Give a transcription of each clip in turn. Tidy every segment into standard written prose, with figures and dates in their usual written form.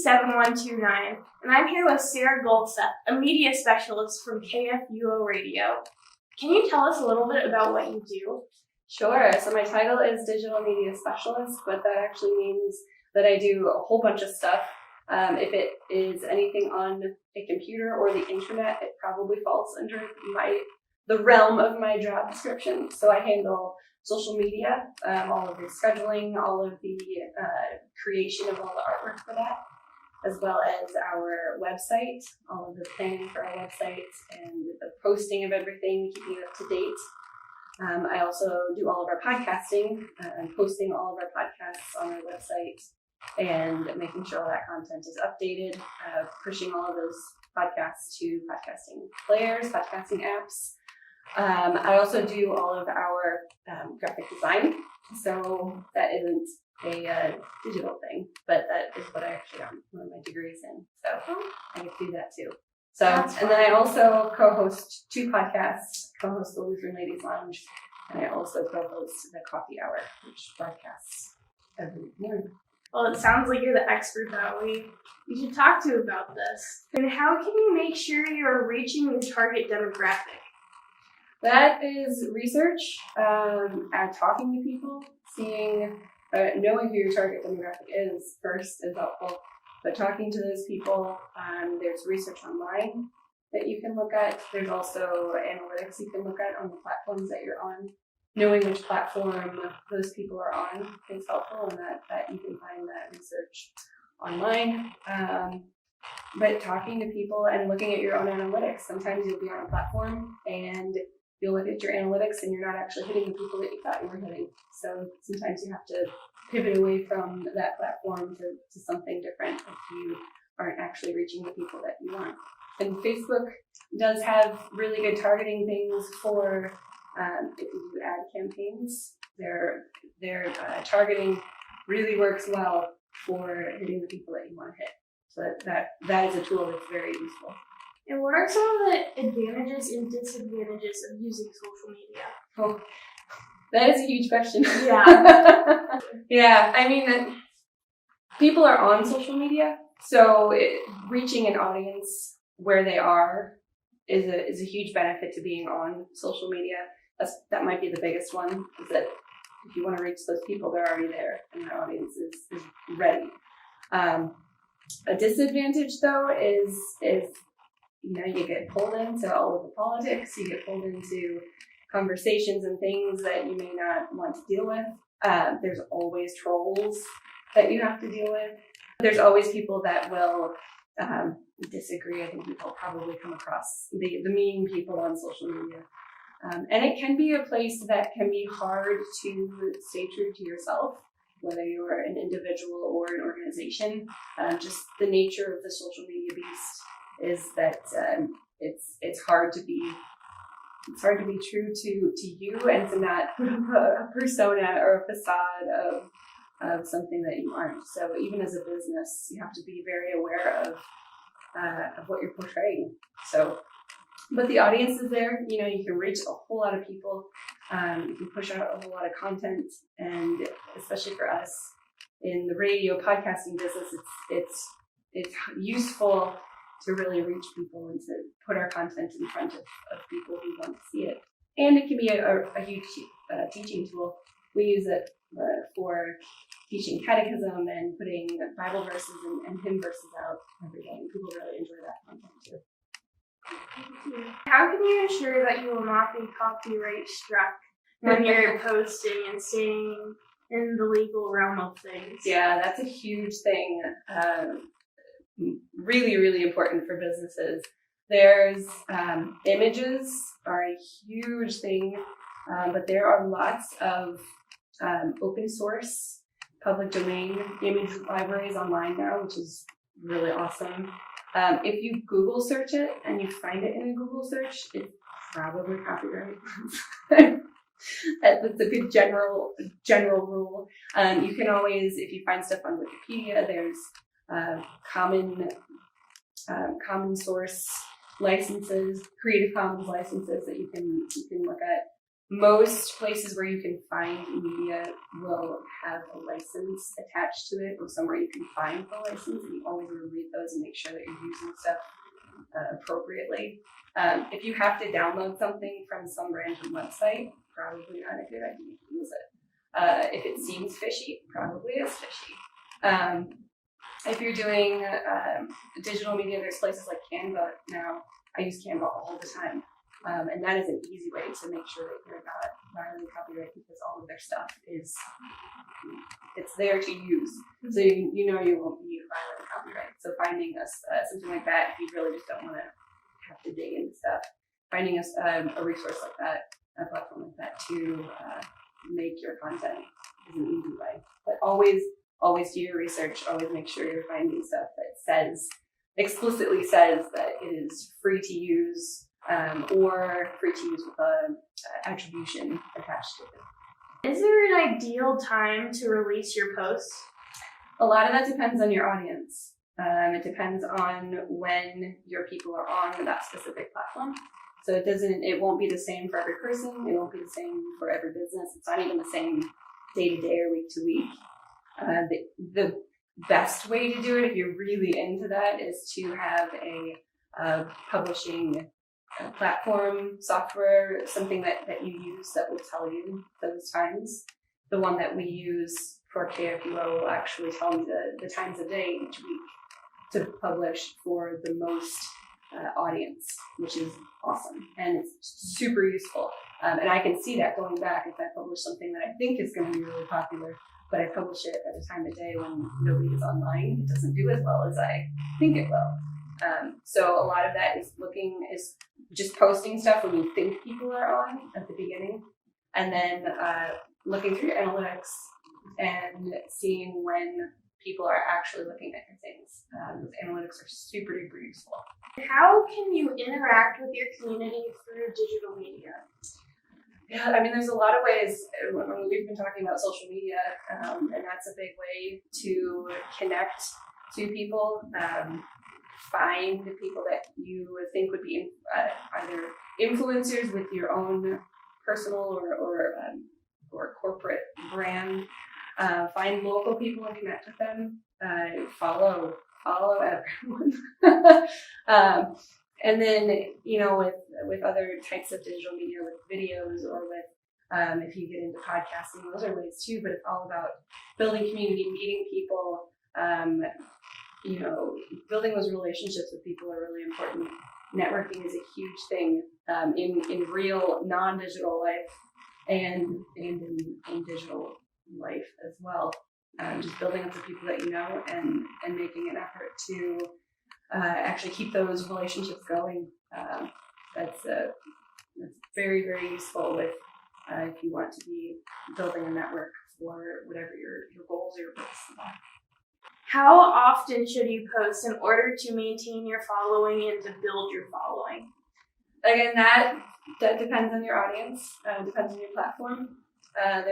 7129, and I'm here with Sarah Gulseth, a media specialist from KFUO Radio. Can you tell us a little bit about what you do? Sure. So my title is Digital Media Specialist, but that actually means that I do a whole bunch of stuff. If it is anything on a computer or the internet, it probably falls under the realm of my job description. So I handle social media, all of the scheduling, all of the creation of all the artwork for that, as well as our website, all of the planning for our website and the posting of everything, keeping it up to date. I also do all of our podcasting, posting all of our podcasts on our website and making sure all that content is updated, pushing all of those podcasts to podcasting players, podcasting apps. I also do all of our graphic design, so that isn't a digital thing, but that is what I actually got one of my degrees in, so I get to do that too. So, and then I also co-host two podcasts, co-host the Lutheran Ladies Lounge, and I also co-host the Coffee Hour, which broadcasts every morning. Well, it sounds like you're the expert that we should talk to about this. And how can you make sure you're reaching your target demographic? That is research, talking to people, seeing, knowing who your target demographic is first is helpful. But talking to those people, there's research online that you can look at. There's also analytics you can look at on the platforms that you're on. Knowing which platform those people are on is helpful, and that you can find that research online. But talking to people and looking at your own analytics. Sometimes you'll be on a platform and you'll look at your analytics and you're not actually hitting the people that you thought you were hitting. So sometimes you have to pivot away from that platform to something different if you aren't actually reaching the people that you want. And Facebook does have really good targeting things for if you do ad campaigns. Their targeting really works well for hitting the people that you want to hit. So that is a tool that's very useful. And what are some of the advantages and disadvantages of using social media? Oh, that is a huge question. Yeah. Yeah, I mean, people are on social media, so reaching an audience where they are is a huge benefit to being on social media. That might be the biggest one, is that if you want to reach those people, they're already there and their audience is ready. A disadvantage, though, is you get pulled into all of the politics, you get pulled into conversations and things that you may not want to deal with. There's always trolls that you have to deal with. There's always people that will disagree. I think people probably come across the mean people on social media. And it can be a place that can be hard to stay true to yourself, whether you're an individual or an organization. Just the nature of the social media beast is that it's hard to be true to you and to not put up a persona or a facade of something that you aren't. So even as a business, you have to be very aware of what you're portraying. So, but the audience is there. You can reach a whole lot of people. You can push out a whole lot of content, and especially for us in the radio podcasting business, it's useful to really reach people and to put our content in front of people who want to see it. And it can be a huge teaching tool. We use it for teaching catechism and putting Bible verses and hymn verses out every day. And people really enjoy that content too. How can you ensure that you will not be copyright struck when you're posting and staying in the legal realm of things? Yeah, that's a huge thing. Really, really important for businesses. There's images are a huge thing, but there are lots of open source, public domain image libraries online now, which is really awesome. If you Google search it and you find it in a Google search, it's probably copyright. That's a good general rule. You can always, if you find stuff on Wikipedia, there's common source licenses, Creative Commons licenses that you can look at. Most places where you can find media will have a license attached to it, or somewhere you can find the license, and you always want to read those and make sure that you're using stuff appropriately. If you have to download something from some random website, probably not a good idea to use it. If it seems fishy, probably is fishy. If you're doing digital media, there's places like Canva now. I use Canva all the time. And that is an easy way to make sure that you're not violating copyright, because all of their stuff it's there to use. So you know you won't be violating copyright. So finding us something like that, if you really just don't want to have to dig into stuff, finding us a resource like that, a platform like that to make your content is an easy way. But always do your research. Always make sure you're finding stuff that explicitly says that it is free to use. Or free to use with attribution attached to it. Is there an ideal time to release your posts? A lot of that depends on your audience. It depends on when your people are on that specific platform. So it won't be the same for every person. It won't be the same for every business. It's not even the same day to day or week to week. The best way to do it, if you're really into that, is to have a publishing platform, software, something that you use that will tell you those times. The one that we use for KFUO will actually tell me the times of day each week to publish for the most audience, which is awesome. And it's super useful. And I can see that going back if I publish something that I think is going to be really popular, but I publish it at a time of day when nobody is online, it doesn't do as well as I think it will. So a lot of that is just posting stuff when you think people are on at the beginning, and then looking through your analytics and seeing when people are actually looking at your things. Those analytics are super duper useful. How can you interact with your community through digital media? Yeah, I mean, there's a lot of ways. We've been talking about social media, and that's a big way to connect to people. Find the people that you think would be either influencers with your own personal or corporate brand. Find local people and connect with them. Follow everyone. And then, with other types of digital media, with videos or with, if you get into podcasting, those are ways too, but it's all about building community, meeting people, building those relationships with people are really important. Networking is a huge thing in real non-digital life and in digital life as well. Just building up the people that you know and making an effort to actually keep those relationships going. That's very, very useful with if you want to be building a network for whatever your goals or your purposes are. How often should you post in order to maintain your following and to build your following? Again, that depends on your audience, depends on your platform. It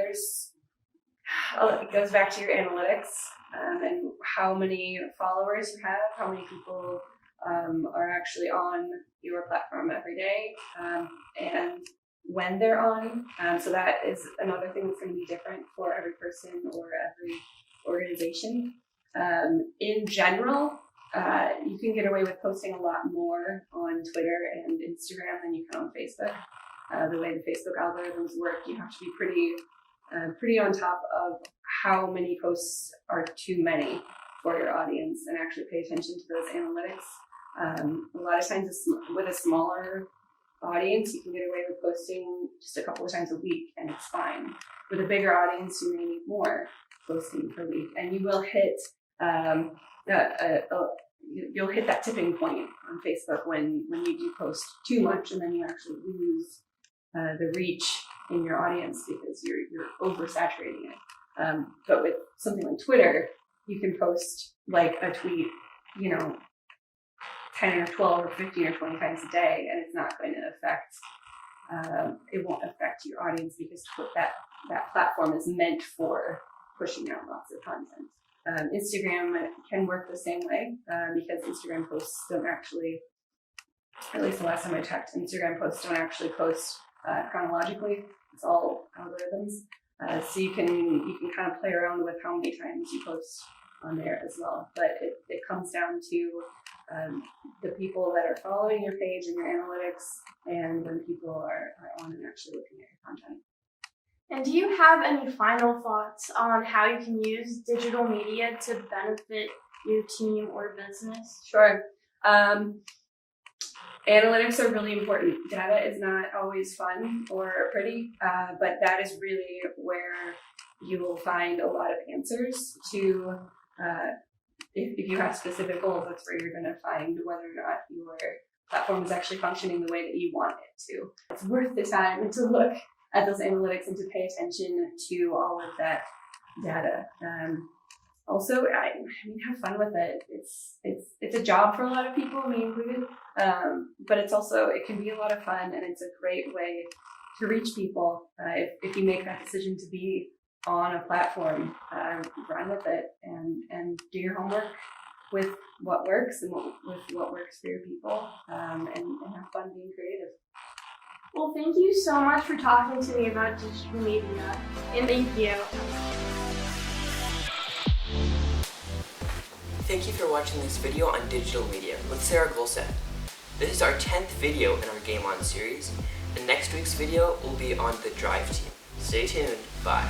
goes back to your analytics and how many followers you have, how many people are actually on your platform every day, and when they're on. So that is another thing that's going to be different for every person or every organization. In general, you can get away with posting a lot more on Twitter and Instagram than you can on Facebook. The way the Facebook algorithms work, you have to be pretty on top of how many posts are too many for your audience and actually pay attention to those analytics. A lot of times with a smaller audience, you can get away with posting just a couple of times a week and it's fine. With a bigger audience, you may need more posting per week, and you will hit you'll hit that tipping point on Facebook when you do post too much, and then you actually lose the reach in your audience because you're oversaturating it. But with something like Twitter, you can post like a tweet, 10 or 12 or 15 or 20 times a day, and it's not going to affect. It won't affect your audience because that platform is meant for pushing out lots of content. Instagram can work the same way because Instagram posts don't actually, at least the last time I checked, Instagram posts don't actually post chronologically. It's all algorithms. So you can kind of play around with how many times you post on there as well. But it comes down to the people that are following your page and your analytics, and when people are on and actually looking at your content. And do you have any final thoughts on how you can use digital media to benefit your team or business? Sure. Analytics are really important. Data is not always fun or pretty, but that is really where you will find a lot of answers to, if you have specific goals, that's where you're going to find whether or not your platform is actually functioning the way that you want it to. It's worth the time to look at those analytics and to pay attention to all of that data. Also, I mean, have fun with it. It's a job for a lot of people, me included. But it can be a lot of fun, and it's a great way to reach people. If you make that decision to be on a platform, run with it and do your homework with what works and with what works for your people, and have fun being creative. Well, thank you so much for talking to me about digital media, and thank you. Thank you for watching this video on digital media with Sarah Gulseth. This is our 10th video in our Game On series, and next week's video will be on the Drive team. Stay tuned. Bye.